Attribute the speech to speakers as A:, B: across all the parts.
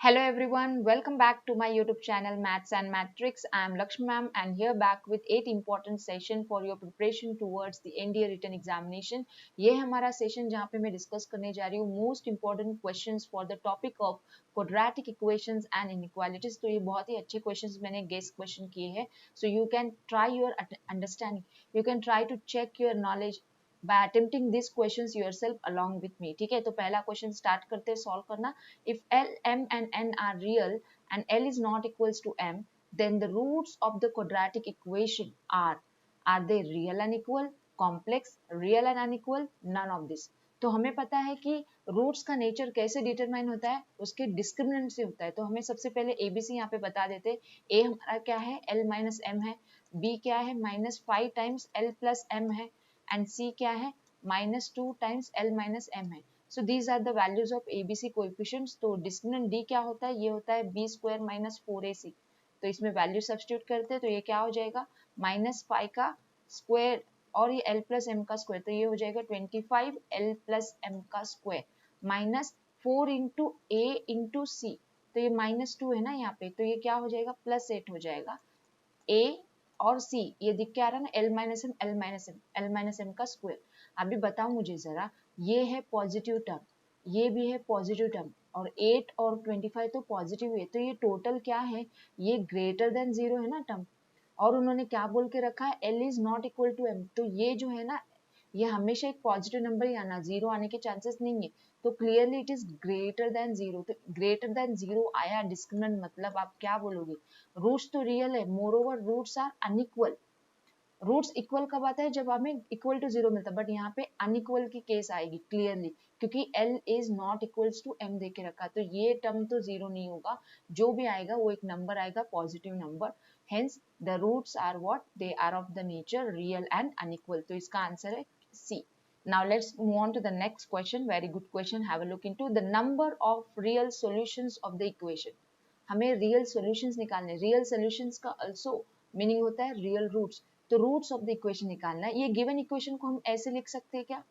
A: Hello everyone, welcome back to my YouTube channel Maths and Matrix. I am Lakshmi ma'am and here back with 8 important session for your preparation towards the NDA written examination. ये है हमारा session जहाँ पे मैं discuss करने जा रही हूँ most important questions for the topic of quadratic equations and inequalities. तो ये बहुत ही अच्छे क्वेश्चंस मैंने गेस क्वेश्चन किए हैं. So you can try your understanding, you can try to check your knowledge by attempting these questions yourself along with me. ठीक है, तो पहला क्वेश्चन स्टार्ट करते हैं सॉल्व करना. If L, M and N are real and L is not equals to M, then the roots of the quadratic equation are they real and equal, complex, real and unequal, none of this. तो हमें पता है कि roots का nature कैसे determine होता है, उसके डिस्क्रिमिनेंट से होता है. तो हमें सबसे पहले एबीसी यहाँ पे बता देते हैं. ए हमारा क्या है, L माइनस एम है. बी क्या है, -5 टाइम्स L प्लस एम है. एंड सी क्या है, -2 टाइम्स L माइनस एम है. So these are the values of A B C coefficients. तो डिस्क्रिमिनेंट डी क्या होता है, ये होता है बी स्क्वायर माइनस 4ac. तो इसमें वैल्यू सब्स्टिट्यूट करते हैं तो ये क्या हो जाएगा, -5 का स्क्वायर और ये L प्लस एम का स्क्वायर, तो ये हो जाएगा 25 L प्लस एम का square minus 4 into a into सी. तो ये -2 है ना यहाँ पे, तो ये क्या हो जाएगा, +8 हो जाएगा. ए और सी ये दिख के आ रहा है ना, L minus M L minus M L minus M का स्क्वायर. अभी बताओ मुझे जरा, ये है पॉजिटिव टर्म, ये भी है पॉजिटिव टर्म, और 8 और 25 तो पॉजिटिव है. तो ये टोटल क्या है, ये ग्रेटर देन 0 है ना टर्म. और उन्होंने क्या बोल के रखा है, L is not equal to M. तो ये जो है ना, ये हमेशा एक पॉजिटिव नंबर ही आना, जीरो आने के चांसेस नहीं है. तो clearly it is greater than 0. तो ग्रेटर देन 0 आया डिस्क्रिमिनेंट, मतलब आप क्या बोलोगे, रूट्स तो रियल है, moreover roots are unequal. Roots equal कब आता है, जब हमें इक्वल टू 0 मिलता है, बट यहाँ पे अनइक्वल की केस आएगी क्लियरली, क्योंकि L is not equals to M दे के रखा. तो ये टर्म तो 0 नहीं होगा, जो भी आएगा वो एक नंबर आएगा, positive number. Hence the roots are what, they are of the nature real and unequal. तो इसका आंसर है सी. Now let's move on to the next question. Very good question. Have a look into the number of real solutions of the equation. हमें real solutions निकालने. real solutions का also meaning होता है real roots. तो roots of the equation निकालना है. ये given equation को हम ऐसे लिख सकते हैं क्या,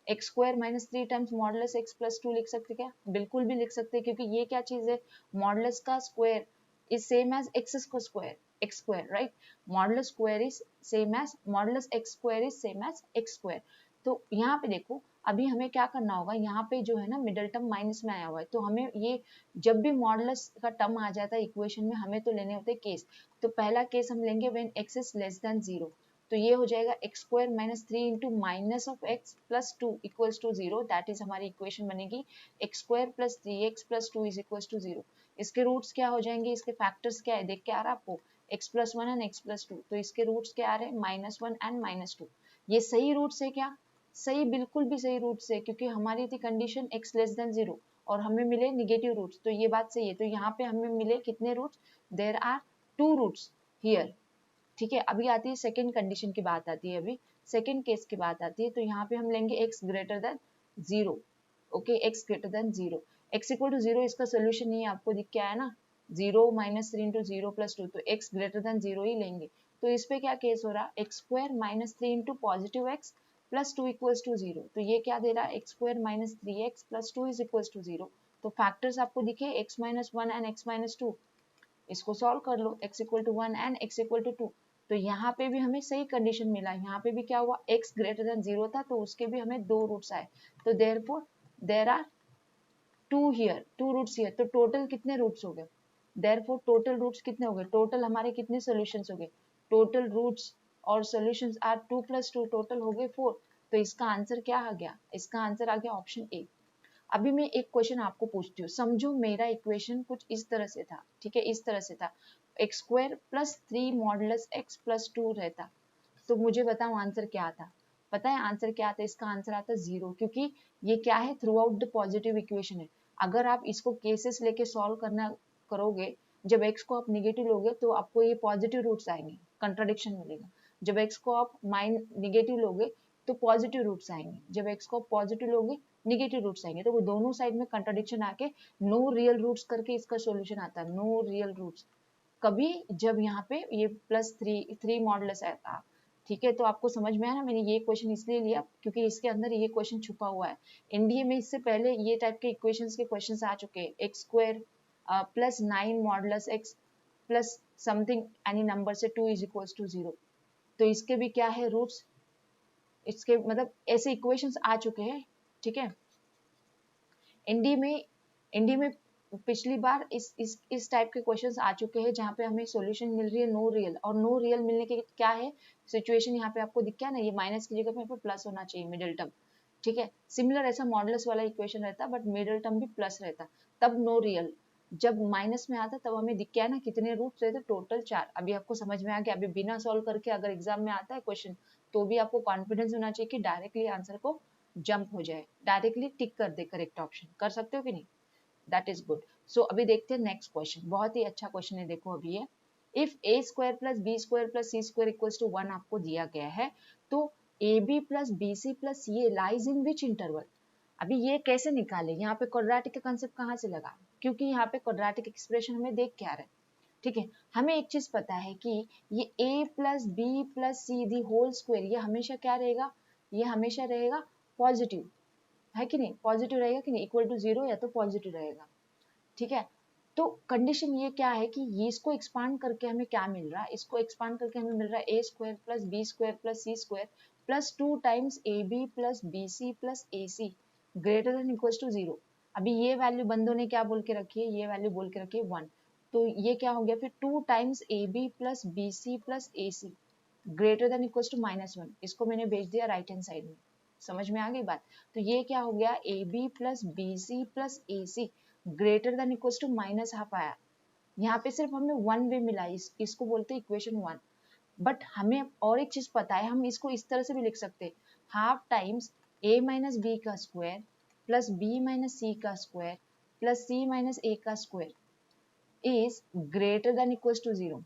A: x square minus 3 times modulus x plus 2 लिख सकते क्या, बिल्कुल भी लिख सकते हैं, क्योंकि ये क्या चीज है, मॉडुलस का square is same as x square, x square right. Modulus square is same as modulus x square is same as x square. तो यहाँ पे देखो, अभी हमें क्या करना होगा, यहाँ पे जो है ना मिडल टर्म माइनस में आया हुआ है, तो हमें ये जब भी मॉडुलस का टर्म आ जाता है इक्वेशन में, हमें तो लेने होते हैं केस. तो पहला केस हम लेंगे when x is less than 0. तो ये हो जाएगा x square minus 3 into minus of x plus 2 equals to 0. That is हमारी इक्वेशन बनेगी x square plus 3x plus 2 is equals to 0. इसके रूट्स क्या हो जाएंगे, इसके फैक्टर्स क्या है, देख के आ रहा है आपको, x plus 1 and x plus 2. तो इसके रूट्स क्या आ रहे हैं, -1 एंड -2. ये सही रूट्स है क्या, सही, बिल्कुल भी सही रूट्स है, क्योंकि हमारी थी कंडीशन x लेस देन 0 और हमें मिले निगेटिव रूट्स. तो ये बात सही है. तो यहाँ पे हमें मिले कितने roots, there are 2 roots here. ठीक है, अभी आती है सेकंड कंडीशन की बात आती है, अभी सेकंड केस की बात आती है. तो यहाँ पे हम लेंगे x greater than 0. Okay, x greater than 0, x equal to 0 इसका सोल्यूशन नहीं है, आपको दिख के आया ना, 0 माइनस 3 इंटू 0 प्लस 2, तो x ग्रेटर देन 0 ही लेंगे. तो इस पे क्या केस हो रहा, x square minus 3 into positive x plus 2 equals to 0. तो ये क्या दे रहा है, x square minus 3x plus 2 is equals to 0. तो फैक्टर्स आपको दिखे x minus 1 and x minus 2, इसको सॉल्व कर लो, x equal to 1 and x equal to 2. तो यहाँ पे भी हमें सही कंडीशन मिला, यहाँ पे भी क्या हुआ, x ग्रेटर देन 0 था, तो उसके भी हमें 2 रूट्स आए. तो therefore there are 2 here, 2 roots here. तो टोटल कितने रूट्स हो गए, देयरफॉर टोटल रूट्स कितने हो गए, टोटल हमारे कितने सॉल्यूशंस हो गए, टोटल रूट्स और सॉल्यूशंस आर 2 प्लस 2, टोटल हो गए 4. तो इसका आंसर क्या आ गया, इसका आंसर आ गया ऑप्शन ए. अभी मैं एक क्वेश्चन आपको पूछती हूँ, समझो मेरा इक्वेशन कुछ इस तरह से था, ठीक है, इस तरह से था, x square plus 3 modulus x plus 2 रहता. तो मुझे बताओ आंसर क्या आता, पता है आंसर क्या आता है, इसका आंसर आता है 0, क्योंकि ये क्या है, through out the positive equation है. अगर आप इसको केसेस लेके सॉल्व करना करोगे, जब x को आप निगेटिव लोगे तो आपको ये पॉजिटिव रूट्स आएंगे, कंट्राडिक्शन मिलेगा. जब x को आप निगेटिव लोगे तो पॉजिटिव रूट्स आएंगे, जब x को पॉजिटिव लोगे निगेटिव रूट्स आएंगे. तो वो दोनों साइड में कंट्राडिक्शन आके नो रियल रूट्स करके इसका सॉल्यूशन आता है, नो रियल रूट्स कभी, जब यहाँ पे ये +3 मॉडुलस आता. ठीक है, तो आपको समझ में आया ना, मैंने ये क्वेश्चन इसलिए लिया क्योंकि इसके अंदर ये क्वेश्चन छुपा हुआ है. एनडीए में इससे पहले ये टाइप के इक्वेशंस के क्वेश्चंस आ चुके हैं, x square plus 9 modulus x plus something any number से 2 इज इक्वल्स टू 0। तो इसके भी क्या है रूट्स, इसके मतलब ऐसे इक्वेशंस आ चुके हैं, ठीक है। एनडी में पिछली बार इस टाइप के क्वेश्चंस आ चुके हैं जहाँ पे हमें सॉल्यूशन मिल रही है नो रियल, और नो रियल मिलने के क्या है सिचुएशन यहाँ पे आपको दिख गया ना, ये माइनस की जगह पे यहाँ पे प्लस होना चाहिए मिडिल टर्म, ठीक है। सिमिलर ऐसा मॉडुलस वाला इक्वेशन रहता बट मिडिल टर्म भी प्लस रहता, तब नो रियल। जब माइनस में आता तब हमें दिख गया ना कितने रूट्स रहते, टोटल 4। अभी आपको समझ में आ गया। अभी बिना सॉल्व करके अगर एग्जाम में आता है क्वेश्चन तो भी आपको कॉन्फिडेंस होना चाहिए कि डायरेक्टली आंसर को जंप हो जाए, डायरेक्टली टिक कर दे करेक्ट ऑप्शन, कर सकते हो कि नहीं, दैट इज गुड। सो अभी देखते हैं नेक्स्ट क्वेश्चन, बहुत ही अच्छा क्वेश्चन है। देखो अभी ये if a square plus B square plus C square equals to 1 आपको दिया गया है, तो a B plus B C plus c lies in which interval. अभी ये कैसे निकाले, यहाँ पे क्वाड्रेटिक का कंसेप्ट कहाँ से लगा, क्योंकि यहाँ पे क्वाड्रेटिक एक्सप्रेशन हमें देख के आ रहा है, ठीक है। हमें एक चीज पता है कि ये a plus b plus c the whole square ये हमेशा क्या रहेगा, ये हमेशा रहेगा पॉजिटिव, है कि नहीं, पॉजिटिव रहेगा कि नहीं, इक्वल टू 0 या तो पॉजिटिव रहेगा, ठीक है। तो कंडीशन ये क्या है कि ये इसको एक्सपांड करके हमें क्या मिल रहा है, इसको एक्सपांड करके हमें मिल रहा है a square plus B square plus C square plus 2 times A B plus B C plus A c greater than equal to 0। अभी ये वैल्यू बंदों ने क्या बोल के रखी है, ये वैल्यू बोल के रखी है 1, तो ये क्या हो गया फिर 2 times A B plus B C plus A c greater than equal to -1। इसको मैंने भेज दिया राइट हैंड साइड में, समझ में आ गई बात। तो ये क्या हो गया a B plus B C plus A c greater than equal to -1/2 आया। यहाँ पे सिर्फ हमें वन वे मिला, इसको बोलते हैं इक्वेशन 1। बट हमें और एक चीज पता है, हम इसको इस तरह से भी लिख सकते हैं, half times a minus b का square plus b minus c का square plus c minus a का square is greater than equal to 0।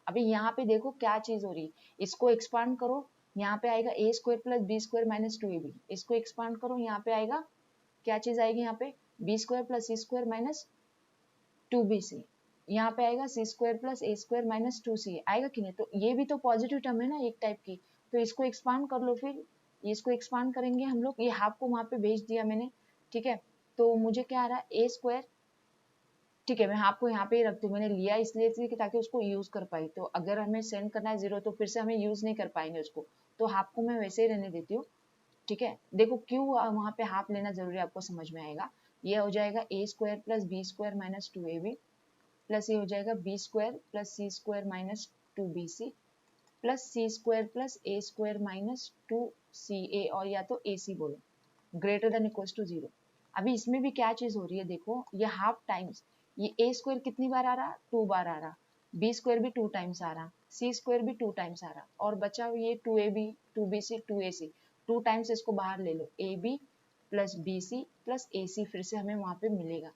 A: अभी यहाँ पे देखो क्या चीज हो रही है, इसको एक्सपांड करो, यहाँ पे आएगा A square plus B square minus 2ab, इसको एक्सपांड करो, यहाँ पे आएगा क्या चीज आएगी, यहाँ पे बी स्क्वायर प्लस सी स्क्वायर माइनस 2bc, यहाँ पे आएगा सी square plus A square minus 2c, आएगा कि नहीं। तो ये भी तो पॉजिटिव टर्म है ना एक टाइप की, तो इसको एक्सपांड कर लो, फिर इसको एक्सपांड करेंगे हम लोग, ये हाफ को वहां पे भेज दिया मैंने, ठीक है। तो मुझे क्या आ रहा है ए स्क्वायर, ठीक है, मैं हाफ को यहाँ पे ही रखती हूँ, मैंने लिया इसलिए थी कि ताकि उसको यूज कर पाई, तो अगर हमें सेंड करना है 0 तो फिर से हमें यूज नहीं कर पाएंगे उसको, तो हाफ को मैं वैसे ही रहने देती हूँ, ठीक है। देखो क्यों वहां पे हाफ लेना जरूरी है आपको समझ में आएगा। ये हो जाएगा A square plus B square minus 2ab plus ये हो जाएगा B square plus C square minus 2bc plus C square plus A square minus 2ca, और या तो ac बोलो ग्रेटर देन इक्वल्स टू 0। अभी इसमें भी क्या चीज हो रही है, देखो ये हाफ टाइम्स, ये ए स्क्वायर कितनी बार आ रहा, 2 बार आ रहा, बी स्क्वायर भी 2 टाइम्स आ रहा, सी स्क्वायर भी 2 टाइम्स आ रहा, और बचा ये 2ab 2bc 2ac, 2 टाइम्स इसको बाहर ले लो, A B plus B C plus A C फिर से हमें वहां पे मिलेगा,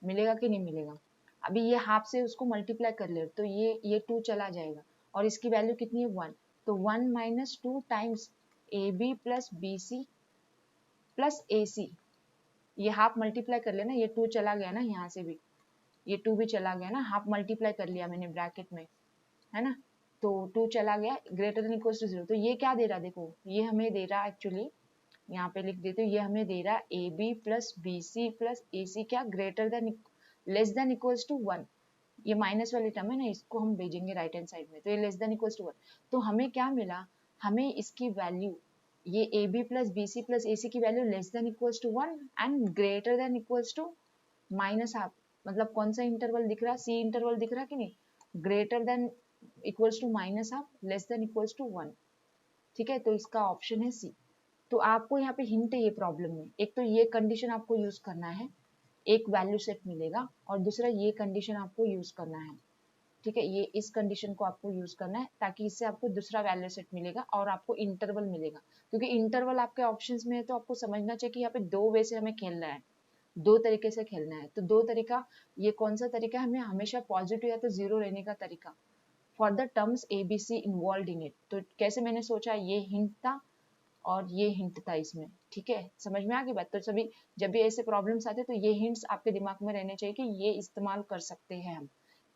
A: मिलेगा कि नहीं मिलेगा। अभी ये हाफ से उसको मल्टीप्लाई कर ले तो ये 2 चला जाएगा, और इसकी वैल्यू कितनी है 1, तो 1 minus 2 times A B plus B C plus A C, ये हाफ मल्टीप्लाई कर लेना, ये 2 चला गया ना, यहाँ से भी ये 2 भी चला गया ना, हाफ मल्टीप्लाई कर लिया मैंने ब्रैकेट में, है ना, तो 2 चला गया ग्रेटर देन इक्वल टू 0। तो ये क्या दे रहा, देखो ये हमें दे रहा एक्चुअली, यहाँ पे लिख देते हो, ये हमें दे रहा A B plus B C plus A C क्या greater than less than equals to 1। ये माइनस वाली टर्म है ना, इसको हम भेजेंगे राइट हैंड साइड में, तो ये लेस देन इक्वल्स टू 1। तो हमें क्या मिला, हमें इसकी वैल्यू ये A B plus B C plus A C की value less than equals to 1 and greater than equals to -1/2। मतलब कौन सा इंटरवल दिख रहा, सी इंटरवल दिख रहा कि नहीं, greater than equals to -1/2 less than equals to 1, ठीक है। तो इसका ऑप्शन है सी। तो आपको यहाँ पे हिंट है ये प्रॉब्लम में, एक तो ये कंडीशन आपको यूज करना है, एक वैल्यू सेट मिलेगा, और दूसरा ये कंडीशन आपको यूज करना है, ठीक है। ये इस कंडीशन को आपको यूज करना है ताकि इससे आपको दूसरा वैल्यू सेट मिलेगा और आपको इंटरवल मिलेगा, क्योंकि इंटरवल आपके ऑप्शंस में है, तो आपको समझना चाहिए कि यहाँ पे 2 वे से हमें खेलना है, 2 तरीके से खेलना है। तो 2 तरीका, ये कौन सा तरीका है, हमें हमेशा पॉजिटिव या तो 0 रहने का तरीका for the terms a b c involve in it. तो कैसे मैंने सोचा, ये हिंट था और ये हिंट था इसमें, ठीक है, समझ में आ गई बात। तो सभी जब भी ऐसे प्रॉब्लम्स आते हैं तो ये हिंट्स आपके दिमाग में रहने चाहिए कि ये इस्तेमाल कर सकते हैं हम,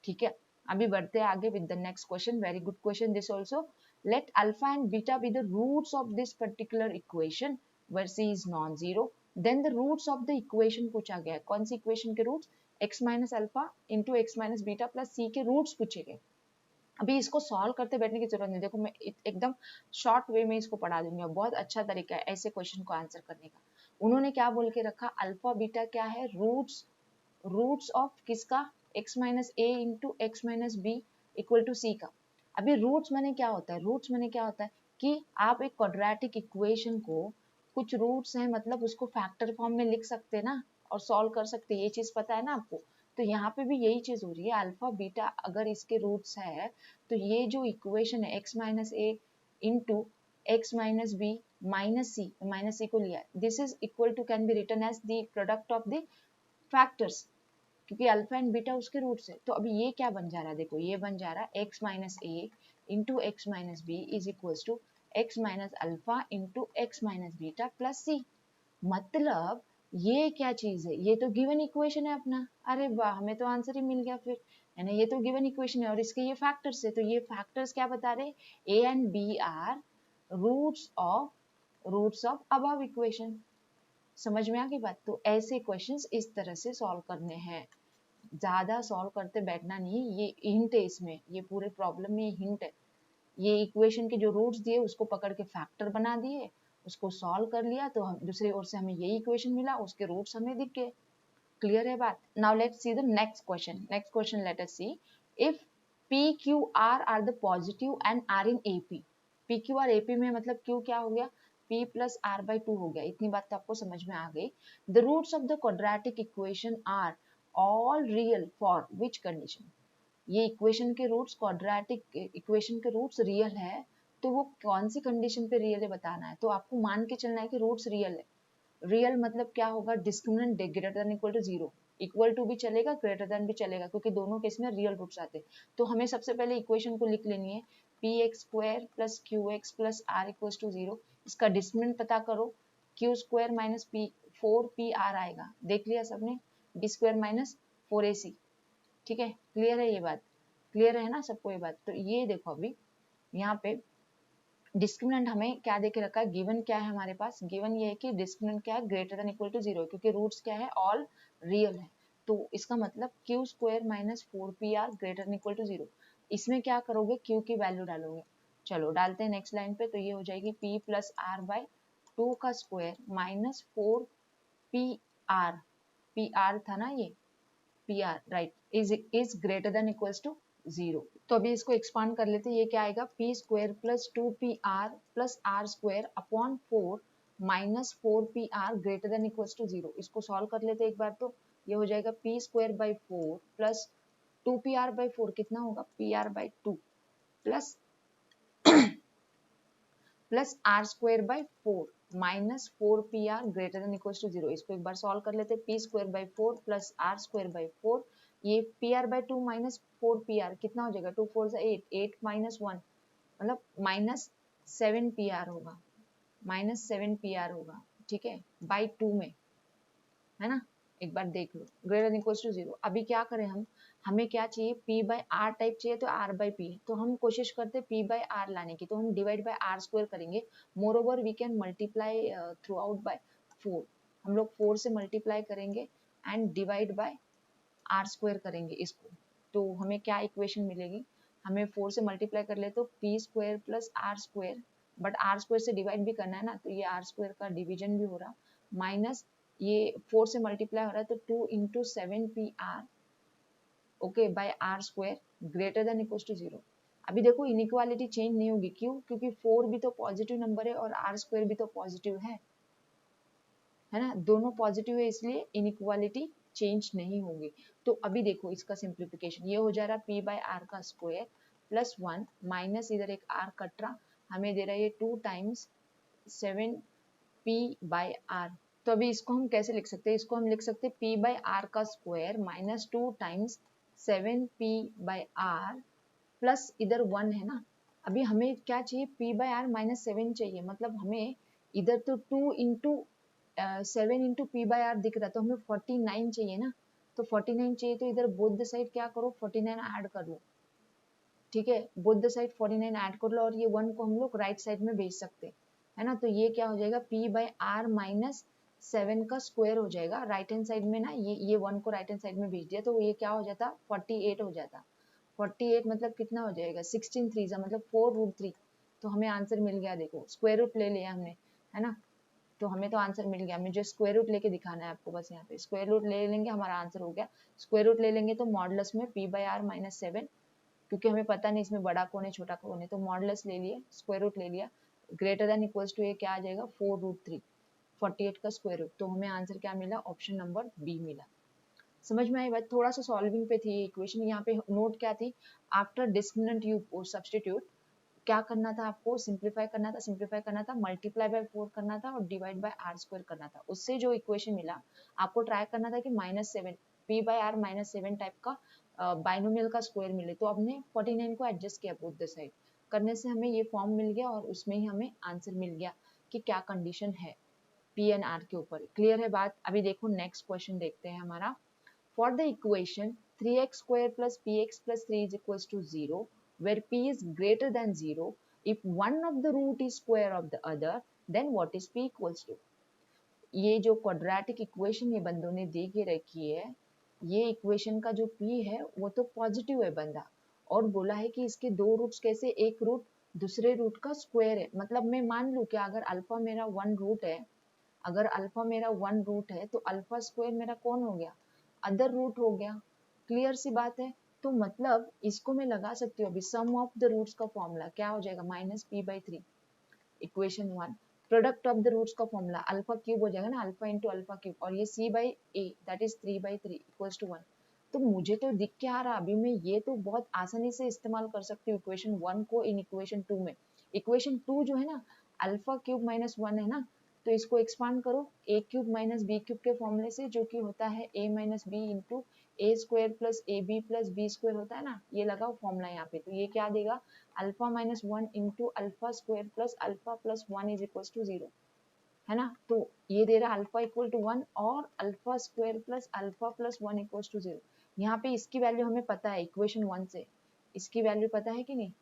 A: ठीक है। अभी बढ़ते हैं आगे with the next question, very good question this also. Let alpha and beta be the roots of this particular equation where C is non zero, then the roots of the equation पूछा गया है, कौन सी equation के roots, x minus alpha into X minus beta plus C के roots पूछे गए। अभी इसको सॉल्व करते बैठने की जरूरत नहीं, देखो मैं एकदम शॉर्ट वे में इसको पढ़ा दूंगी और बहुत अच्छा तरीका है ऐसे क्वेश्चन को आंसर करने का। उन्होंने क्या बोल के रखा, अल्फा बीटा क्या है, रूट्स ऑफ किसका, x minus A into X minus B equal to C का। अभी रूट्स माने क्या होता है, रूट्स माने क्या होता है कि आप एक क्वाड्रेटिक इक्वेशन को कुछ रूट्स हैं मतलब उसको फैक्टर फॉर्म में लिख सकते हैं ना और सॉल्व कर सकते हैं, ये चीज पता है ना आपको। तो यहाँ पे भी यही चीज हो रही है, अल्फा बीटा अगर इसके रूट्स है तो ये जो इक्वेशन है x minus A into X minus B minus C को लिया, this is equal to can be written as the product of the factors, क्योंकि अल्फा एंड बीटा उसके रूट्स है। तो अभी ये क्या बन जा रहा है, देखो ये बन जा रहा है x minus A into X minus B is equal to X minus alpha into X minus beta plus C. मतलब ये क्या चीज है, ये तो गिवन इक्वेशन है अपना, अरे वाह हमें तो आंसर ही मिल गया फिर, है ना। ये तो गिवन इक्वेशन है और इसके ये फैक्टर्स है, तो ये फैक्टर्स क्या बता रहे, a and b are roots of above equation. समझ में आ गई बात। तो ऐसे क्वेश्चंस इस तरह से सॉल्व करने हैं, ज्यादा सॉल्व करते बैठना नहीं, ये हिंट है इसमें, ये पूरे प्रॉब्लम में हिंट है। ये इक्वेशन के जो रूट्स दिए उसको पकड़ के फैक्टर बना दिए, उसको सॉल्व कर लिया तो हम दूसरी ओर से हमें यही इक्वेशन मिला, उसके रूट्स हमें दिख गए। क्लियर है बात। Now let's see the next question let us see if p q r are the positive and are in AP. P q r AP में मतलब क्यू क्या हो गया, p plus are by two हो गया, इतनी बात तो आपको समझ में आ गई। The roots of the quadratic equation are all real for which condition. ये इक्वेशन के रूट्स, क्वाड्रेटिक इक्वेशन के रूट्स रियल है तो वो कौन सी कंडीशन पे रियल है बताना है। तो आपको मान के चलना है कि रूट्स रियल है। रियल मतलब क्या होगा, discriminant greater than equal to zero, equal to भी चलेगा ग्रेटर देन भी चलेगा क्योंकि दोनों केस में रियल रूट्स आते हैं। तो हमें सबसे पहले इक्वेशन को लिख लेनी है, p x square plus q x plus r equal to zero. इसका डिस्क्रिमिनेंट पता करो, q square minus p four P r आएगा, देख लिया सबने, b square minus four a c. ठीक है, क्लियर है ये बात, क्लियर है ना सबको ये बात। तो ये देखो अभी यहाँ पे डिस्क्रिमिनेंट हमें क्या देके रखा है, गिवन क्या है हमारे पास, गिवन ये है कि डिस्क्रिमिनेंट क्या है, greater than equal to zero, क्योंकि रूट्स क्या है, ऑल रियल है। तो इसका मतलब q square minus four P r greater than equal to zero. इसमें क्या करोगे, क्यू की वैल्यू डालोगे। चलो डालते हैं नेक्स्ट लाइन पे, तो ये हो जाएगी P plus are by two का square minus four P R था ना ये, P R right, is greater than equals to zero. तो अभी इसको एक्सपांड कर लेते हैं, ये क्या आएगा, p square plus two p r plus are square upon four minus four P r greater than equals to zero. इसको सॉल्व कर लेते हैं एक बार, तो ये हो जाएगा p square by four plus two p are by four कितना होगा, p are by two plus plus are square by four minus four P r greater than equal to zero. इसको एक बार सॉल्व कर लेते हैं, P square by four plus are square by four, ये P are by two minus four P R कितना हो जाएगा, टू फोर से एट, एट माइनस वन मतलब माइनस सेवन पी आर होगा, माइनस सेवन पी आर होगा। ठीक है, बाई टू में, है ना, एक बार देख लो, greater than equal to zero. अभी क्या करें हम, हमें क्या चाहिए, p बाई आर टाइप चाहिए, तो r बाई पी, तो हम कोशिश करते हैं p बाई आर लाने की, तो हम डिवाइड बाई आर स्क्वायर करेंगे। Moreover we can multiply throughout by four, हम लोग फोर से मल्टीप्लाई करेंगे and divide by r square करेंगे इसको। तो हमें क्या इक्वेशन मिलेगी, हमें फोर से मल्टीप्लाई कर ले तो p square plus are square, but r square से डिवाइड भी करना है ना, तो ये आर स्क्वायर का डिवीजन भी हो रहा, माइनस ये फोर से मल्टीप्लाई हो रहा है तो two into seven P r okay by r square greater than equal to zero. अभी देखो इनइक्वालिटी चेंज नहीं होगी, क्यों, क्योंकि फोर भी तो पॉजिटिव नंबर है और आर स्क्वायर भी तो पॉजिटिव है ना, दोनों पॉजिटिव है इसलिए इनइक्वालिटी चेंज नहीं होगी। तो अभी देखो इसका सिंप्लीफिकेशन, ये हो जा रहा पी बाय आर का स्क्वायर प्लस वन माइनस इधर एक आर कट रहा, हमें दे रहा है ये two times seven p by r. तो अभी इसको हम कैसे लिख सकते हैं, इसको हम लिख सकते हैं p बाई आर का square minus two times seven p by r plus इधर वन है ना। अभी हमें क्या चाहिए, p by r minus seven चाहिए, मतलब हमें इधर तो two into seven into p by r दिख रहा, तो हमें 49 चाहिए ना, तो 49 चाहिए तो इधर बोथ द साइड क्या करो 49 ऐड कर लो। ठीक है, बोथ द साइड 49 ऐड कर लो और ये वन को हम लोग राइट साइड में भेज सकते हैं, है ना। तो ये क्या हो जाएगा p बाई आर माइनस 7 का स्क्वायर हो जाएगा राइट हैंड साइड में ना, ये 1 को राइट हैंड साइड में भेज दिया तो ये क्या हो जाता 48 हो जाता। 48 मतलब कितना हो जाएगा 16 3 मतलब 4√3। तो हमें आंसर मिल गया, देखो स्क्वायर रूट ले लिया हमने, है ना, तो हमें तो आंसर मिल गया। मुझे स्क्वायर रूट लेके दिखाना है आपको, बस यहाँ पे स्क्वायर रूट ले लेंगे हमारा आंसर हो गया। स्क्वायर रूट ले लेंगे तो मॉडुलस में p/r-7, क्योंकि हमें पता नहीं इसमें बड़ा कौन है छोटा कौन है, तो मॉडुलस ले लिए, स्क्वायर रूट ले लिया, ग्रेटर देन इक्वल्स टू ये क्या आ जाएगा 4√3, 48 का स्क्वायर रूट। तो हमें आंसर क्या मिला, ऑप्शन नंबर बी मिला। समझ में आई बात? थोड़ा सा सॉल्विंग पे थी ये इक्वेशन। यहाँ पे नोट क्या थी, आफ्टर डिस्क्रिमिनेंट यू सब्स्टिट्यूट, क्या करना था आपको, सिंप्लीफाई करना था, मल्टीप्लाई बाय 4 करना था और डिवाइड बाय आर स्क्वायर करना था। उससे जो इक्वेशन मिला आपको ट्राई करना था कि -7 p/r-7 टाइप का बाइनोमियल का स्क्वायर मिले। तो हमने 49 को एडजस्ट किया बोथ द साइड, करने से हमें ये फॉर्म मिल गया और उसमें ही हमें आंसर मिल गया कि क्या कंडीशन है पी एंड आर के ऊपर। क्लियर है बात? अभी देखो नेक्स्ट क्वेश्चन देखते हैं हमारा। For the equation 3x² plus px plus 3 is equals to 0, where p is greater than 0, if one of the root is square of the other, then what is p equals to? ये जो quadratic equation ये बंदों ने दे के रखी है, ये equation का जो p है वो तो पॉजिटिव है बंदा, और बोला है कि इसके दो रूट्स कैसे, एक रूट दूसरे रूट का स्क्वायर है। मतलब मैं मान लूं कि अगर अल्फा मेरा 1 रूट है, अगर अल्फा मेरा 1 रूट है तो अल्फा स्क्वायर मेरा कौन हो गया, अदर रूट हो गया। क्लियर सी बात है? तो मतलब इसको मैं लगा सकती हूँ अभी, सम ऑफ द रूट्स का फॉर्मूला क्या हो जाएगा, -p/3, equation 1। Product of the roots का फॉर्मूला अल्फा क्यूब हो जाएगा ना, अल्फा इंटू अल्फा क्यूब, और ये c/a that is 3/3 equals to 1। तो मुझे तो दिख के आ रहा अभी, मैं ये तो बहुत आसानी से इस्तेमाल कर सकती हूँ इक्वेशन 1 को इन इक्वेशन 2 में। इक्वेशन 2 जो है ना, अल्फा क्यूब -1 है ना, तो इसको एक्सपांड करो a cube minus b cube के फॉर्मूले से, जो कि होता है a minus b into a square plus a B plus B square होता है ना, ये लगाओ फॉर्मूला यहाँ पे, तो ये क्या देगा, alpha -1 into alpha square plus alpha plus 1 is equal to 0, है ना। तो ये दे रहा अल्फा इक्वल टू 1 और alpha square plus alpha plus 1 equal to 0। यहाँ पे इसकी वैल्यू हमें पता है इक्वेशन 1 से, इसकी वैल्यू पता है कि नहीं,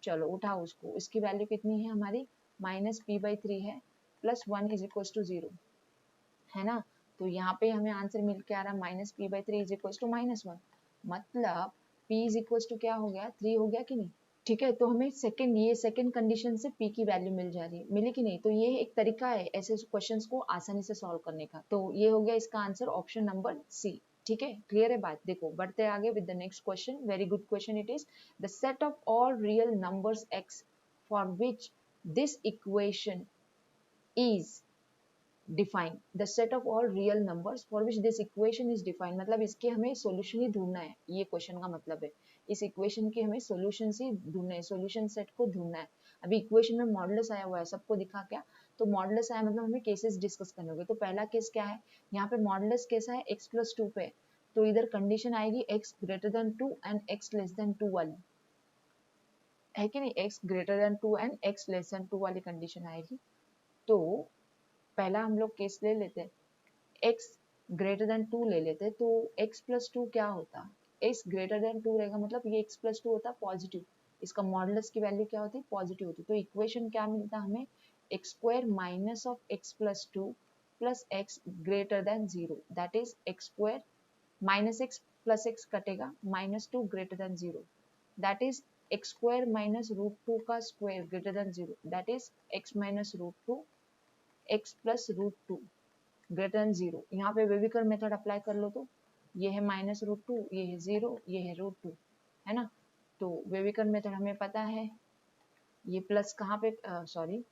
A: चलो उठाओ उसको। इसकी वैल्यू कितनी है हमारी, -p/3 है, प्लस 1 इज इक्वल टू 0, है ना। तो यहाँ पे हमें आंसर मिल के आ रहा है -p/3 इज इक्वल टू -1, मतलब p इज इक्वल टू क्या हो गया, 3 हो गया कि नहीं। ठीक है, तो हमें सेकंड कंडीशन से p की वैल्यू मिल जा रही है, मिली कि नहीं। तो ये एक तरीका है ऐसे क्वेश्चंस को आसानी से सॉल्व करने का। तो ये हो गया इसका आंसर, ऑप्शन नंबर सी। ठीक है, क्लियर है बात? देखो बढ़ते आगे with the next question, very good question it is. The set of all real numbers x for which this equation is define, the set of all real numbers for which this equation is defined, मतलब इसके हमें solution ही ढूंढना है, ये question का मतलब है। इस इक्वेशन के हमें सॉल्यूशन ही ढूंढना है, सॉल्यूशन सेट को ढूंढना है। अभी इक्वेशन में मॉडुलस आया हुआ है, सबको दिखा क्या, तो मॉडुलस आया मतलब हमें केसेस डिस्कस करने होंगे। तो पहला केस क्या है, यहाँ पे मॉडुलस कैसा है, x+2 पे, तो इधर कंडीशन आएगी x greater then 2 and x less than 2 वाली, है कि नहीं, x greater then 2 and x less than 2 वाली कंडीशन आएगी। तो पहला हम लोग केस ले लेते हैं, x ग्रेटर देन 2 ले लेते हैं, तो x+2 क्या होता, x ग्रेटर देन 2 रहेगा, मतलब ये x+2 होता पॉजिटिव, इसका मॉडुलस की वैल्यू क्या होती, पॉजिटिव होती। तो इक्वेशन क्या मिलता हमें, x² minus of x+2 plus x greater than 0, that is x² minus x plus x कटेगा, -2 greater than 0, that is x² minus √2 का square greater than 0, that is x minus √2 x plus √2 greater than 0। यहाँ पे वेविकर method apply कर लो, तो ये है -√2, ये है 0, ये है √2, है ना। तो वेविकर मेथड हमें पता है, ये प्लस कहाँ पे, सॉरी,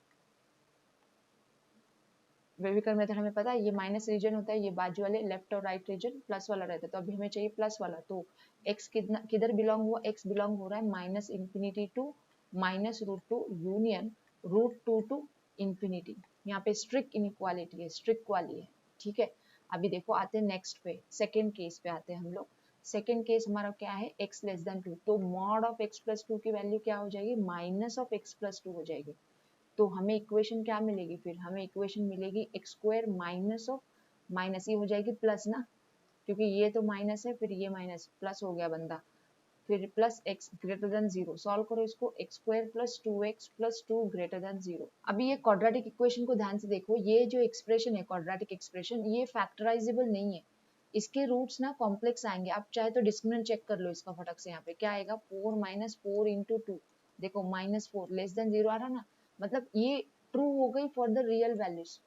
A: वेविकर मेथड हमें पता है, ये माइनस रीजन होता है, ये बाजू वाले लेफ्ट और राइट रीजन प्लस वाला रहता है, तो अभी हमें चाहिए प्लस वाला। तो x कितना किधर बिलोंग हुआ, x बिलोंग हो रहा है -∞ टू -√2 यूनियन √2 टू इंफिनिटी। यहाँ पे स्ट्रिक्ट इनइक्वालिटी है, स्ट्रिक्ट वाली है। ठीक है, अभी देखो आते हैं नेक्स्ट पे, सेकेंड केस पे आते हैं हम लोग। सेकेंड केस हमारा क्या है, x लेस देन 2, तो मॉड ऑफ x+2 की वैल्यू क्या हो जाएगी, माइनस ऑफ x+2 हो जाएगी। तो हमें इक्वेशन क्या मिलेगी, फिर हमें इक्वेशन मिलेगी x² माइनस ऑफ, माइनस ही हो जाएगी प्लस ना, क्योंकि ये तो माइनस है, फिर ये माइनस प्लस हो गया बंदा, फिर plus x greater than zero, solve करो इसको, x square plus 2x plus 2 greater than zero. अभी ये क्वाड्रेटिक इक्वेशन को ध्यान से देखो, ये जो एक्सप्रेशन है क्वाड्रेटिक एक्सप्रेशन, ये फैक्टराइजेबल नहीं है, इसके रूट्स ना कॉम्प्लेक्स आएंगे। आप चाहे तो डिस्क्रिमिनेंट चेक कर लो इसका फटक से, यहाँ पे क्या आएगा, 4 माइनस 4 इंटू 2, देखो -4 लेस देन जीरो आ रहा ना, मतलब ये ट्रू हो गई for the real values,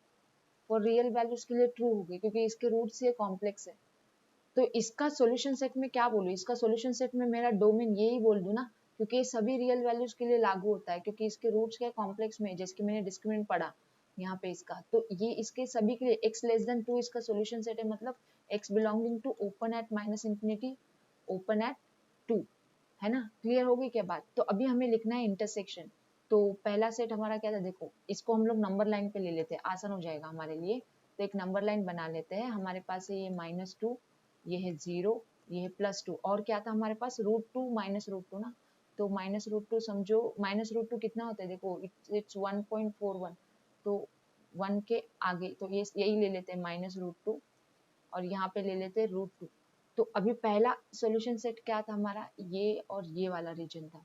A: for real values के लिए ट्रू हो गई, क्योंकि इसके रूट्स ये कॉम्प्लेक्स है। तो इसका सॉल्यूशन सेट में क्या बोलूं, इसका सॉल्यूशन सेट में मेरा डोमेन यही बोल दूं ना, क्योंकि ये सभी रियल वैल्यूज के लिए लागू होता है, क्योंकि इसके रूट्स क्या कॉम्प्लेक्स में, जैसे मैंने डिस्क्रिमिनेंट पढ़ा यहाँ पे इसका, तो ये इसके सभी के लिए x लेस देन 2 इसका सॉल्यूशन सेट है, मतलब x belonging to open at minus infinity, open at 2, है ना। क्लियर होगी क्या बात। तो अभी हमें लिखना है इंटरसेक्शन। तो पहला सेट हमारा क्या था, देखो इसको हम लोग नंबर लाइन पे ले लेते हैं, आसान हो जाएगा हमारे लिए। तो एक नंबर लाइन बना लेते हैं, हमारे पास है ये -2, ये है 0, ये है +2, और क्या था हमारे पास, √2 -√2 ना, तो -√2 समझो, -√2 कितना होता है, देखो इट्स 1.41, तो 1 के आगे, तो ये यही ले लेते हैं -√2, और यहाँ पे ले लेते हैं √2। तो अभी पहला सॉल्यूशन सेट क्या था हमारा, ये और ये वाला रीजन था,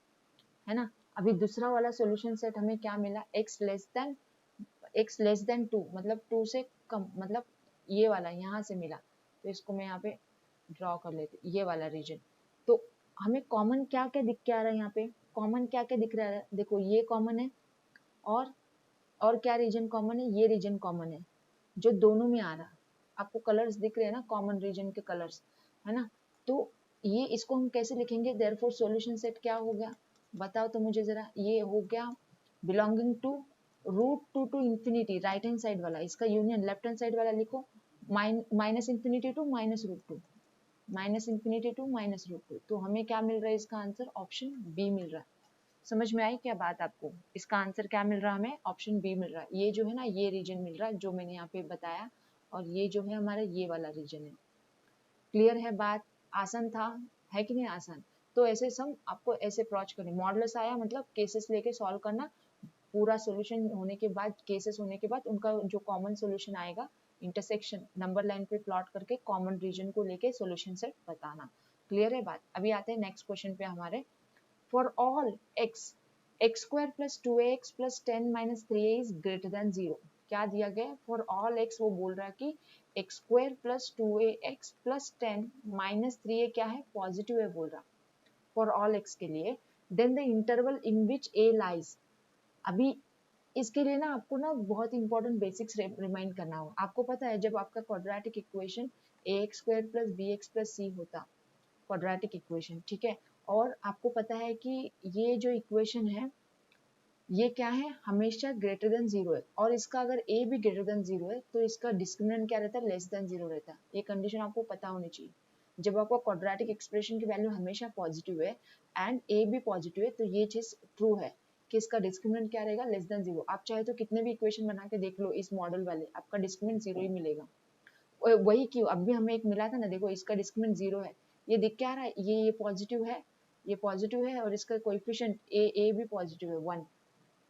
A: है ना। अभी दूसरा वाला सॉल्यूशन सेट हमें क्या मिला, x लेस देन 2, मतलब 2 से कम, मतलब ये वाला यहाँ से मिला, तो इसको मैं यहाँ पे ड्रॉ कर लेते, ये वाला रीजन। तो हमें कॉमन क्या क्या दिख के आ रहा है, यहाँ पे कॉमन क्या क्या दिख रहा है, देखो ये कॉमन है, और क्या रीजन कॉमन है, ये रीजन कॉमन है, जो दोनों में आ रहा, आपको कलर्स दिख रहे हैं ना, कॉमन रीजन के कलर्स, है ना। तो ये इसको हम कैसे लिखेंगे, देयरफॉर सॉल्यूशन सेट क्या हो गया, बताओ तो मुझे जरा, ये हो गया belonging to √2 to infinity, right hand side वाला, इसका यूनियन लेफ्ट हैंड साइड वाला लिखो, minus infinity to -√2, minus infinity to -√2, तो हमें क्या मिल रहा है, इसका आंसर ऑप्शन बी मिल रहा है। समझ में आई क्या बात आपको, इसका आंसर क्या मिल रहा है हमें, ऑप्शन बी मिल रहा है। ये जो है ना, ये रीजन मिल रहा है जो मैंने यहाँ पे बताया, और ये जो है हमारा ये वाला रीजन है। क्लियर है बात, आसान था, है कि नहीं आसान। तो ऐसे सम आपको ऐसे अप्रोच करने, मॉडुलस आया मतलब केसेस लेके सॉल्व करना, पूरा सॉल्यूशन होने के बाद, केसेस होने के बाद उनका जो कॉमन सॉल्यूशन आएगा, इंटरसेक्शन नंबर लाइन पे प्लॉट करके कॉमन रीजन को लेके सॉल्यूशन सेट बताना। क्लियर है बात। अभी आते हैं नेक्स्ट क्वेश्चन पे हमारे, for all x square plus 2ax plus 10 minus 3a is greater than 0, क्या दिया गया, फॉर ऑल x वो बोल रहा है कि x square plus 2ax plus 10 minus 3a क्या है, पॉजिटिव है बोल रहा, फॉर ऑल x के लिए, then the interval in which a lies. अभी इसके लिए ना आपको ना बहुत इंपॉर्टेंट बेसिक्स रिमाइंड करना हो। आपको पता है जब आपका quadratic equation ax square plus bx plus c होता, क्वाड्रेटिक इक्वेशन, ठीक है, और आपको पता है कि ये जो इक्वेशन है ये क्या है, हमेशा ग्रेटर देन 0 है, और इसका अगर a भी ग्रेटर देन 0 है तो इसका डिस्क्रिमिनेंट क्या रहता है, लेस देन 0 रहता है। ये कंडीशन आपको पता होनी चाहिए। जब आपका क्वाड्रेटिक एक्सप्रेशन की वैल्यू हमेशा पॉजिटिव है एंड a भी पॉजिटिव है, तो ये चीज ट्रू है कि इसका डिस्क्रिमिनेंट क्या रहेगा, लेस देन 0। आप चाहे तो कितने भी इक्वेशन बना के देख लो इस मॉडल वाले, आपका डिस्क्रिमिनेंट 0 ही मिलेगा। वही क्यों, अब भी हमें एक मिला था ना, देखो इसका डिस्क्रिमिनेंट 0 है, ये दिख क्या रहा है, ये पॉजिटिव है, ये पॉजिटिव है, और इसका कोएफिशिएंट ए भी पॉजिटिव है 1।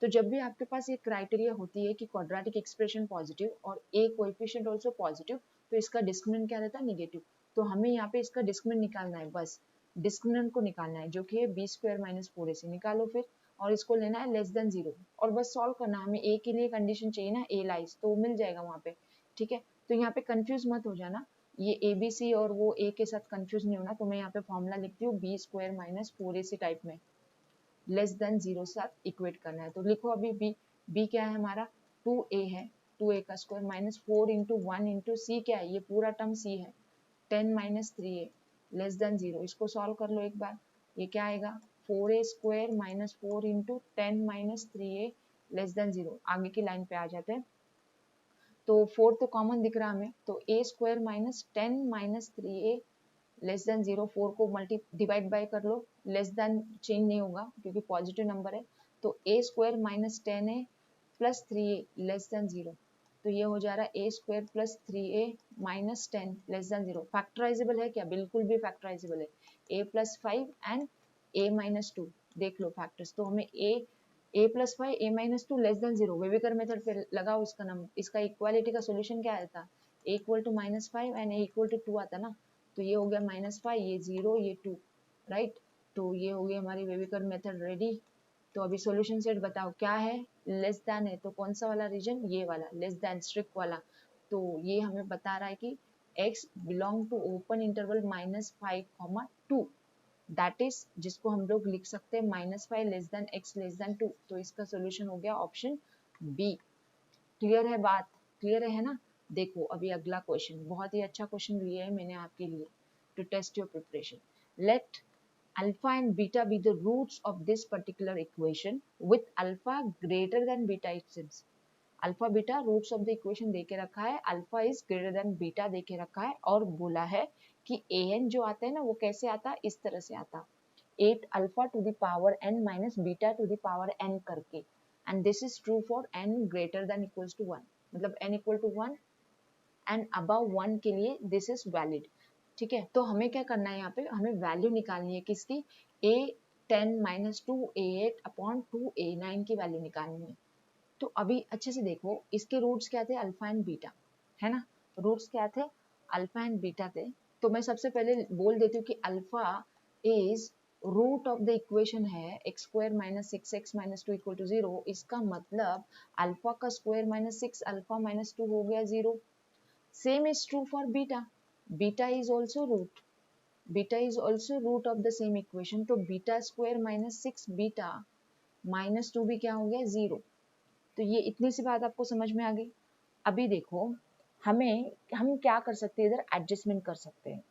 A: तो जब भी आपके पास ये क्राइटेरिया होती है कि क्वाड्रेटिक एक्सप्रेशन पॉजिटिव और ए कोएफिशिएंट आल्सो पॉजिटिव, तो इसका डिस्क्रिमिनेंट क्या रहता है, नेगेटिव। तो हमें यहाँ पे इसका डिस्क्रिमिनेंट निकालना है, बस डिस्क्रिमिनेंट को निकालना है, जो कि है बी स्क्वायर माइनस 4ac, निकालो फिर, और इसको लेना है लेस देन 0, और बस सॉल्व करना। हमें ए के लिए कंडीशन चाहिए ना, ए लाइज, तो मिल जाएगा वहाँ पे, ठीक है। तो यहाँ पे कंफ्यूज मत हो जाना, ये ए बी सी और वो ए के साथ कंफ्यूज नहीं होना, तो मैं यहाँ पे फॉर्मूला लिखती हूँ b square minus 4ac type में, लेस देन 0 से आप इक्वेट करना है। तो लिखो अभी बी क्या है हमारा, 2a है, 2a का स्क्वायर माइनस 4 इंटू 1 इंटू सी क्या है, ये पूरा टर्म c है, 10 माइनस 3a लेस देन 0, इसको सॉल्व कर लो एक बार, ये क्या आएगा, 4a square minus 4 into 10 minus 3a less than 0। आगे की लाइन पे आ जाते हैं, तो 4 तो कॉमन दिख रहा हमें, तो a square minus 10 minus 3a less than 0, 4 को डिवाइड बाय कर लो, लेस देन चेंज नहीं होगा क्योंकि पॉजिटिव नंबर है, तो a square minus 10a plus 3a less than 0, तो ये हो जा रहा है a square plus 3a minus 10 less than 0। Factorisable है क्या, बिल्कुल भी फैक्टराइजेबल है, a plus 5 and a minus 2, देख लो फैक्टर्स। तो हमें a plus 5 a minus 2 less than 0, wavy curve method पे लगाओ इसका नाम, इसका इक्वालिटी का सोल्यूशन क्या आता, a equal to -5 and a equal to 2 आता ना, तो ये हो गया -5, ये 0, ये 2, राइट। तो ये हो गई हमारी वेविकर मेथड रेडी। तो अभी सॉल्यूशन सेट बताओ क्या है, लेस देन है तो कौन सा वाला रीजन, ये वाला लेस देन स्ट्रिक्ट वाला। तो ये हमें बता रहा है कि x belong to open interval -5, 2, that is जिसको हम लोग लिख सकते हैं -5 less than x less than 2। तो इसका सॉल्यूशन हो गया ऑप्शन बी। क्लियर है बात, क्लियर है ना। देखो अभी अगला क्वेश्चन, बहुत ही अच्छा क्वेश्चन लिया है मैंने आपके लिए to test your preparation. Let alpha and beta be the roots of this particular equation with alpha greater than beta itself। Alpha beta roots of the equation देके रखा है, alpha is greater than beta देके रखा है, और बोला है कि ए एन जो आता है ना वो कैसे आता है, इस तरह से आता, 8 alpha to the power n minus beta to the power n करके, and this is true for n greater than equals to 1, मतलब n equal to 1 and above 1 के लिए दिस इज वैलिड। ठीक है, तो हमें क्या करना है, यहाँ पे हमें वैल्यू निकालनी है किसकी, a10 minus 2a8 upon 2a9 की वैल्यू निकालनी है। तो अभी अच्छे से देखो, इसके रूट्स क्या थे, अल्फा एंड बीटा, है ना, रूट्स क्या थे, अल्फा एंड बीटा थे। तो मैं सबसे पहले बोल देती हूँ कि alpha is root of the equation है x square minus 6x minus 2 equal to 0। इसका मतलब अल्फा का स्क्वायर माइनस 6 अल्फा माइनस 2 हो गया 0। Same is true for beta, beta is also root, beta is also root of the same equation. तो beta square minus 6 beta minus 2 भी क्या हो गया 0। तो ये इतनी सी बात आपको समझ में आ गई। अभी देखो हम क्या कर सकते हैं, इधर एडजस्टमेंट कर सकते हैं।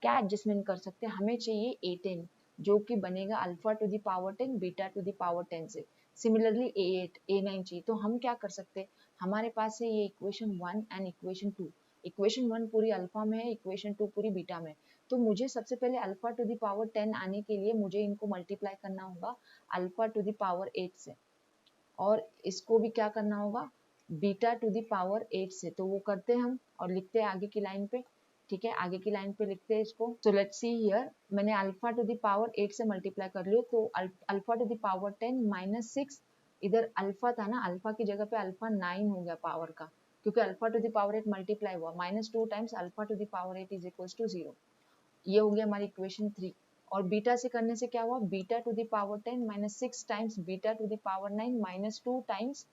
A: क्या एडजस्टमेंट कर सकते हैं, हमें चाहिए a10 जो कि बनेगा alpha to the power 10 beta to the power 10 से। सिमिलरली a8 a9 चाहिए, तो हम क्या कर सकते हैं, हमारे पास है ये इक्वेशन 1 एंड इक्वेशन 2। इक्वेशन 1 पूरी अल्फा में है, इक्वेशन 2 पूरी बीटा में। तो मुझे सबसे पहले अल्फा टू द पावर 10 आने के लिए मुझे इनको मल्टीप्लाई करना होगा अल्फा टू द पावर 8 से, और इसको भी क्या करना होगा बीटा टू द पावर 8 से। तो वो करते हैं हम और लिखते हैं आगे की लाइन पे। ठीक है, आगे की लाइन पे लिखते हैं इसको। तो लेट्स सी हियर, मैंने अल्फा टू द पावर 8 से मल्टीप्लाई कर लियो, तो alpha to the power 10 minus 6, इधर अल्फा था ना, अल्फा की जगह पे अल्फा 9 हो गया पावर का, क्योंकि alpha to the power 8 multiply हुआ, -2 times alpha to the power 8 is equal to 0। ये हो गया हमारी इक्वेशन 3। और बीटा से करने से क्या हुआ, beta to the power 10 minus 6 times beta to the power 9 minus 2 times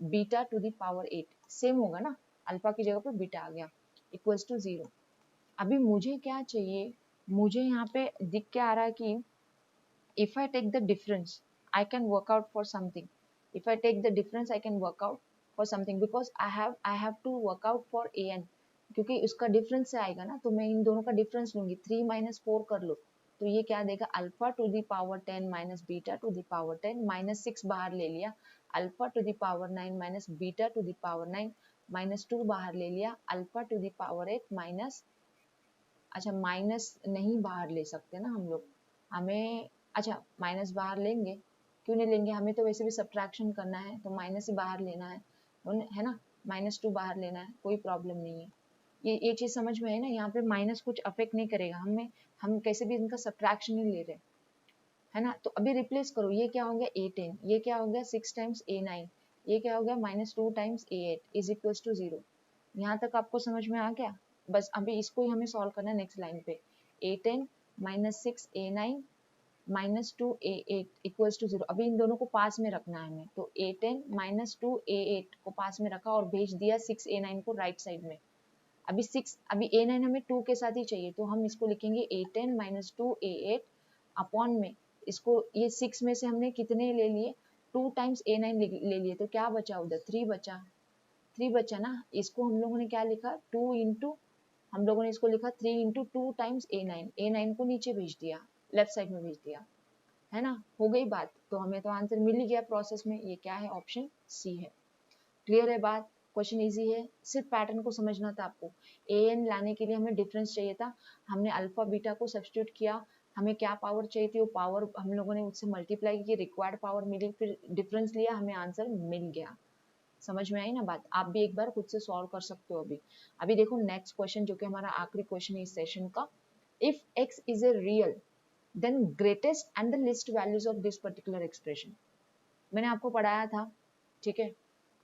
A: beta to the power 8, same होगा ना, अल्फा की जगह पे बीटा आ गया, इक्वल्स टू 0। अभी मुझे क्या चाहिए, मुझे यहाँ पे दिख क्या आ रहा है कि if I take the difference I can work out for something, if I take the difference I can work out for something because I have to work out for an, क्योंकि उसका डिफरेंस से आएगा ना, तो मैं इन दोनों का difference लूंगी, 3 माइनस 4 कर लो, तो ये क्या देगा alpha to the power 10 minus beta to the power 10, minus 6 बाहर ले लिया, alpha to the power 9 minus beta to the power 9, minus 2 बाहर ले लिया, alpha to the power 8 minus, अच्छा माइनस नहीं बाहर ले सकते ना हम लोग, हमें, अच्छा माइनस बाहर लेंगे, क्यों नहीं लेंगे, हमें तो वैसे भी सब्ट्रैक्शन करना है, तो माइनस ही बाहर लेना है ना, -2 बाहर लेना है, कोई प्रॉब्लम नहीं है। ये चीज़ समझ में है ना, यहाँ पे माइनस कुछ अफेक्ट नहीं करेगा हमें, हम कैसे भी इनका सब्ट्रैक्शन ही ले रहे हैं, है ना। तो अभी रिप्लेस करो, ये क्या हो गया a10, ये क्या हो गया 6 टाइम्स a9, ये क्या हो गया -2 times a8 is equals to 0। यहाँ तक आपको समझ में आ गया। बस अभी इसको ही हमें सॉल्व करना है नेक्स्ट लाइन पे, a10 minus 6 a9 minus 2 a8 equals to 0। अभी इन दोनों को पास में रखना है हमें, तो a10 माइनस 2 a8 को पास में रखा और भेज दिया 6 a9 को राइट साइड में। अभी a9 हमें 2 के साथ ही चाहिए, तो हम इसको लिखेंगे a10 माइनस 2 a8 अपॉन में, इसको ये 6 में से हमने कितने ले लिए, 2 टाइम्स a9 ले लिए, तो क्या बचा उधर 3 बचा ना, इसको हम लोगों ने क्या लिखा 2 इंटू, हम लोगों ने इसको लिखा 3 इंटू 2 टाइम्स a9 को नीचे भेज दिया, लेफ्ट साइड में भेज दिया, है ना, हो गई बात। तो हमें तो आंसर मिल ही गया प्रोसेस में, ये क्या है ऑप्शन सी है। क्लियर है बात, क्वेश्चन इजी है, सिर्फ पैटर्न को समझना था आपको। an लाने के लिए हमें डिफरेंस चाहिए था, हमने अल्फा बीटा को सब्स्टिट्यूट किया, हमें क्या पावर चाहिए थी, वो पावर हम लोगों ने उससे मल्टीप्लाई की, रिक्वायर्ड पावर मिली, फिर डिफरेंस लिया, हमें आंसर मिल गया। समझ में आई ना बात, आप भी एक बार खुद से सॉल्व कर सकते हो। अभी देखो नेक्स्ट क्वेश्चन, जो कि हमारा आखिरी क्वेश्चन है इस सेशन का। If x is a real then greatest and the least values of this particular expression. मैंने आपको पढ़ाया था, ठीक है,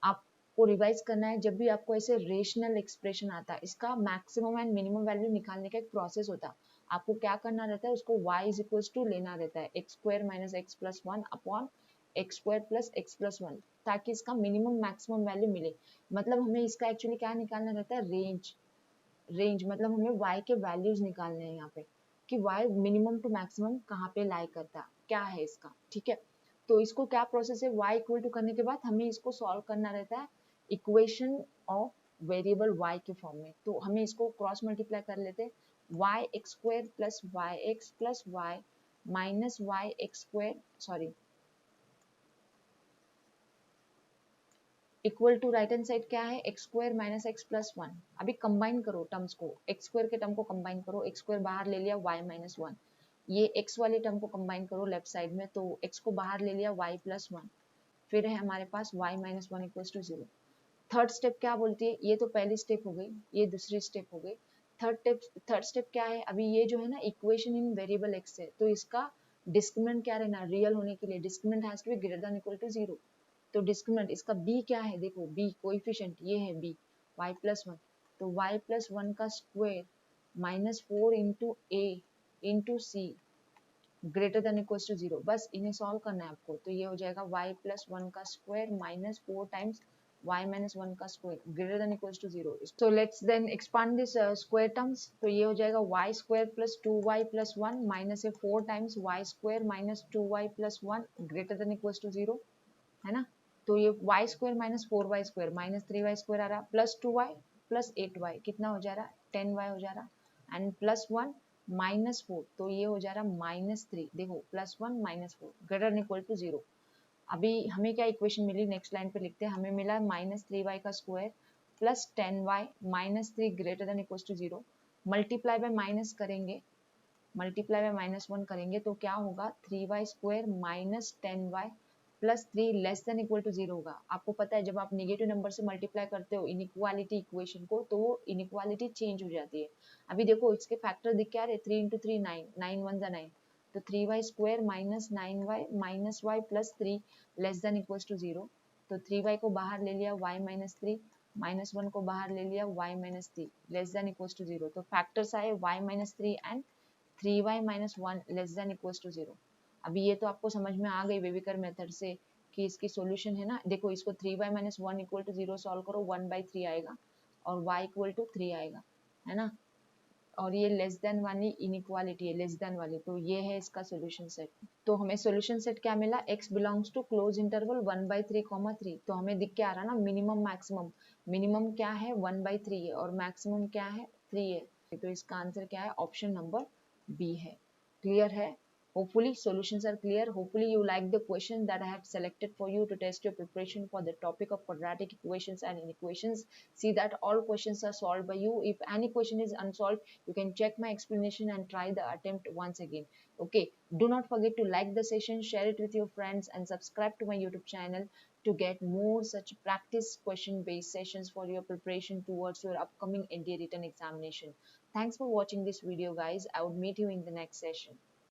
A: आपको रिवाइज करना है, जब भी आपको ऐसे रेशनल एक्सप्रेशन आता है, इसका मैक्सिमम एंड मिनिमम वैल्यू निकालने का एक प्रोसेस होता है। आपको क्या करना रहता है, उसको y इज इक्वल टू लेना रहता है x square minus x plus one upon x square plus x plus one, ताकि इसका मिनिमम मैक्सिमम वैल्यू मिले। मतलब हमें इसका एक्चुअली क्या निकालना रहता है, रेंज। रेंज मतलब हमें y के वैल्यूज निकालने हैं यहाँ पे, कि y मिनिमम टू मैक्सिमम कहाँ पे लाई करता है, क्या है इसका, ठीक है। तो इसको क्या प्रोसेस है, y इक्वल टू करने के बाद हमें इसको सॉल्व करना रहता है इक्वेशन ऑफ वेरिएबल y के फॉर्म में। तो हमें इसको क्रॉस मल्टीप्लाई कर लेते हैं, y x square plus y x plus y minus y x square, sorry, equal to right hand side क्या है, x square minus x plus one. अभी कंबाइन करो टर्म्स को, एक्स स्क्वायर के टर्म को कंबाइन करो, एक्स स्क्वायर बाहर ले लिया वाई माइनस वन, ये एक्स वाले टर्म को कंबाइन करो लेफ्ट साइड में, तो एक्स को बाहर ले लिया वाई प्लस वन, फिर है हमारे पास Y minus one equal to zero. Third step क्या बोलती है, ये तो पहली स्टेप हो गई, ये दूसरी स्टेप हो गई। थर्ड स्टेप क्या है, अभी ये जो है ना इक्वेशन इन वेरिएबल एक्स है, तो इसका डिस्क्रिमिनेंट क्या रहना, रियल होने के लिए discriminant has to be greater than equal to zero. तो डिस्क्रिमिनेंट इसका b क्या है, देखो b कोएफिशिएंट ये है b, y प्लस वन, तो y प्लस वन का square minus four into a into c greater than equal to zero. बस इन्हें सॉल्व करना है आपको, तो ये हो जाएगा y प्लस वन का square minus four times y minus one का square greater than equal to zero. तो let's then expand this square terms, तो ये हो जाएगा y square plus two Y plus one minus है four times y square minus two Y plus one greater than equal to zero, है ना। तो ये Y square minus four Y square minus three Y square आ रहा, plus two Y plus eight y कितना हो जा रहा, टेन वाई हो जा रहा, and plus one minus four, तो ये हो जा रहा माइनस थ्री, देखो plus one minus four greater than equal to zero. अभी हमें क्या इक्वेशन मिली, नेक्स्ट लाइन पे लिखते हैं, हमें मिला माइनस थ्री वाई का square plus ten y minus three greater than equal to zero, multiply by minus करेंगे, मल्टीप्लाई बाय माइनस वन करेंगे तो क्या होगा, three Y square minus ten y plus three less than equal to zero होगा। आपको पता है जब आप निगेटिव नंबर से मल्टीप्लाई करते हो इनइक्वालिटी इक्वेशन को, तो वो इनइक्वालिटी चेंज हो जाती है। अभी देखो इसके फैक्टर दिख क्या रहे, three into three nine, nine one जा नाइन, तो three Y square minus nine y minus y plus three less than equal to zero. तो थ्री वाई को बाहर ले लिया y minus three, minus one को बाहर ले लिया y minus three less than equal to zero. तो फैक्टर्स आए y minus three and three y minus one less than equal to zero. अभी ये तो आपको समझ में आ गई बेबीकर मेथड से कि इसकी सॉल्यूशन है ना, देखो इसको three y minus one equal to zero solve करो, वन बाई थ्री आएगा और y इक्वल टू थ्री आएगा, है ना। और ये लेस देन वाली इनइक्वालिटी है, लेस देन वाली, तो ये है इसका सॉल्यूशन सेट। तो हमें सॉल्यूशन सेट क्या मिला, x belongs to closed interval one by three comma three, तो हमें दिख के आ रहा ना मिनिमम मैक्सिमम, मिनिमम क्या है वन बाई थ्री है और मैक्सिमम क्या है थ्री है, तो इसका आंसर क्या है, ऑप्शन नंबर बी है। क्लियर है, hopefully solutions are clear, hopefully you like the question that I have selected for you to test your preparation for the topic of quadratic equations and inequations. See that all questions are solved by you. If any question is unsolved, you can check my explanation and try the attempt once again. Okay, do not forget to like the session, share it with your friends and subscribe to my YouTube channel to get more such practice question based sessions for your preparation towards your upcoming NDA written examination. Thanks for watching this video guys. I would meet you in the next session.